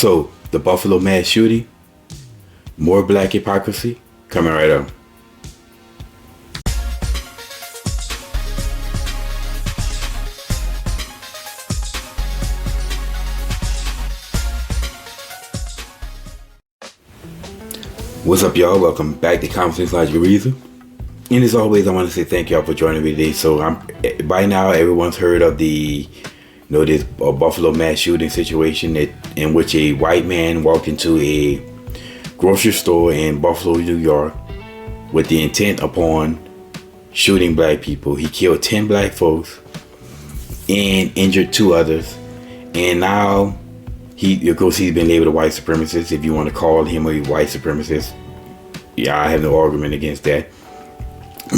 So, the Buffalo mass shooting, more black hypocrisy, coming right up. What's up, y'all? Welcome back to Conversations Logic and Reason. And as always, I want to say thank y'all for joining me today. So, by now everyone's heard of the this Buffalo mass shooting situation in which a white man walked into a grocery store in Buffalo, New York, with the intent upon shooting black people. He killed 10 black folks and injured 2 others. And now, of course, he's been labeled a white supremacist. If you want to call him a white supremacist, yeah, I have no argument against that.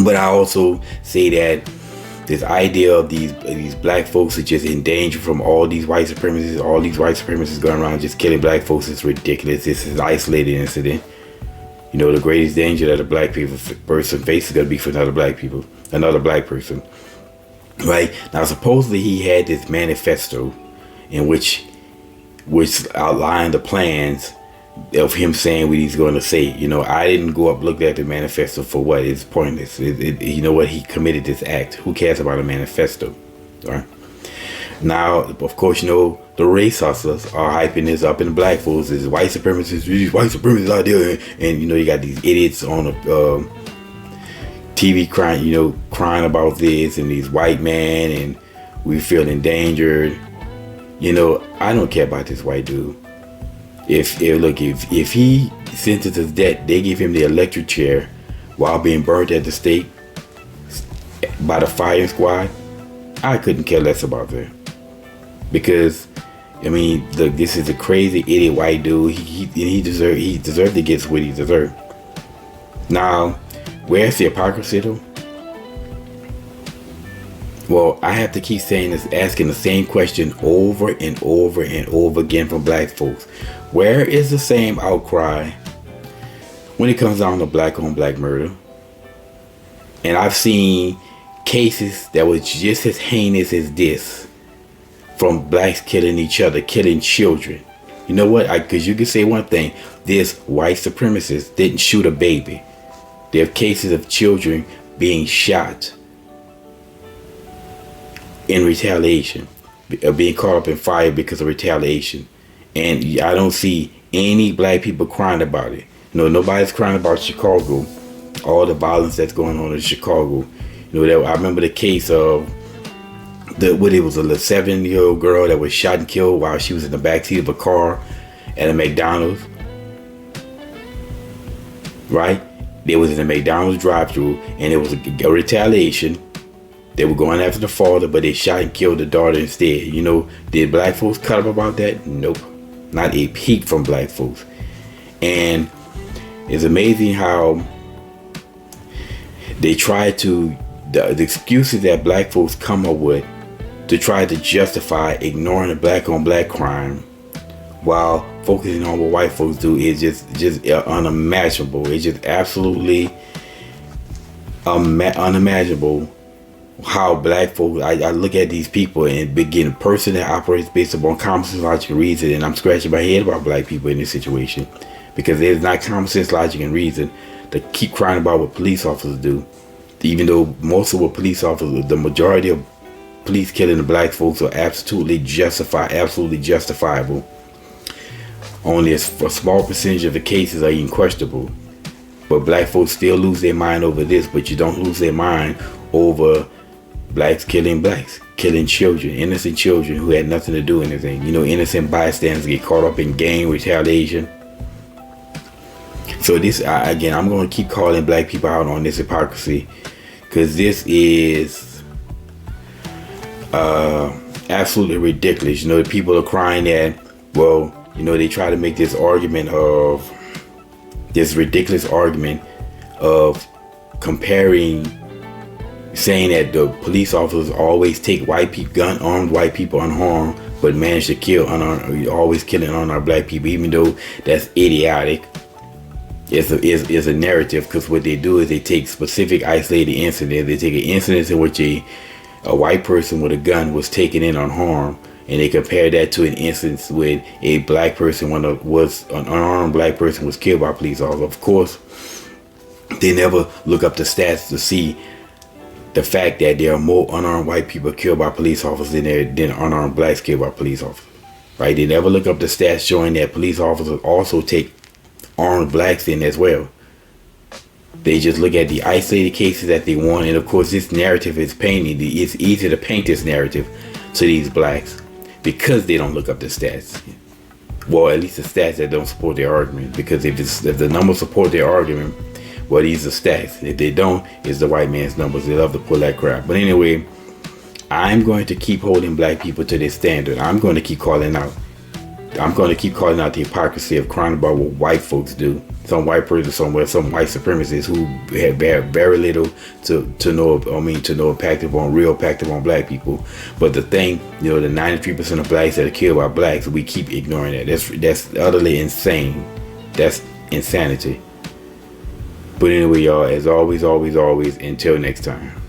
But I also say that this idea of these black folks are just in danger from all these white supremacists going around just killing black folks is ridiculous. This is an isolated incident. The greatest danger that a black person faces is going to be for another black person. Right? Now, supposedly he had this manifesto in which outlined the plans of him saying what he's going to say. I didn't go up looking at the manifesto for what. It's pointless. He committed this act. Who cares about a manifesto? All right. Now, of course, the race hustlers are hyping this up, and the black folks is white supremacists. These white supremacists out there, and you got these idiots on the TV crying about this, and these white men, and we feel endangered. I don't care about this white dude. If he sentences his death, they give him the electric chair while being burnt at the stake by the firing squad, I couldn't care less about that. Because, this is a crazy idiot white dude. He deserved to get what he deserved. Now, where's the hypocrisy though? Well, I have to keep asking the same question over and over and over again from black folks. Where is the same outcry when it comes down to black on black murder? And I've seen cases that was just as heinous as this, from blacks killing each other, killing children. You know what? Because you can say one thing, this white supremacist didn't shoot a baby. There are cases of children being shot in retaliation, being caught up in fire because of retaliation. And I don't see any black people crying about it. Nobody's crying about Chicago, all the violence that's going on in Chicago. I remember the case of it was a 7-year-old girl that was shot and killed while she was in the backseat of a car at a McDonald's. Right? They was in a McDonald's drive-thru, and it was a retaliation. They were going after the father, but they shot and killed the daughter instead. Did black folks cut up about that? Nope. Not a peep from black folks. And it's amazing how they try to, the excuses that black folks come up with to try to justify ignoring the black on black crime while focusing on what white folks do is just unimaginable. It's just absolutely unimaginable how black folks, I look at these people and begin a person that operates based upon common sense, logic, and reason, and I'm scratching my head about black people in this situation, because there's not common sense, logic, and reason to keep crying about what police officers do, even though most of what police officers, the majority of police killing the black folks are absolutely justifiable. Only a small percentage of the cases are even questionable, but black folks still lose their mind over this. But you don't lose their mind over blacks, killing children, innocent children who had nothing to do with anything. Innocent bystanders get caught up in gang retaliation. So this, again, I'm going to keep calling black people out on this hypocrisy, because this is absolutely ridiculous. The people are crying that, they try to make this ridiculous argument of comparing, saying that the police officers always take armed white people unharmed, but manage to kill always killing unarmed black people, even though that's idiotic. Is a narrative, because what they do is they take specific isolated incidents. They take an incident in which a white person with a gun was taken in unharmed, And they compare that to an instance when a black person, an unarmed black person was killed by a police officer. Of course, they never look up the stats to see the fact that there are more unarmed white people killed by police officers than unarmed blacks killed by police officers. Right? They never look up the stats showing that police officers also take armed blacks in as well. They just look at the isolated cases that they want, and of course this narrative is painting. It's easy to paint this narrative to these blacks because they don't look up the stats. Well, at least the stats that don't support their argument. Because if the numbers support their argument, well, these are stats. If they don't, it's the white man's numbers. They love to pull that crap. But anyway, I'm going to keep holding black people to this standard. I'm going to keep calling out the hypocrisy of crying about what white folks do. Some white person somewhere, some white supremacists who have very little to no real impact on black people. But the thing, the 93% of blacks that are killed by blacks, we keep ignoring that. That's utterly insane. That's insanity. But anyway, y'all, as always, until next time.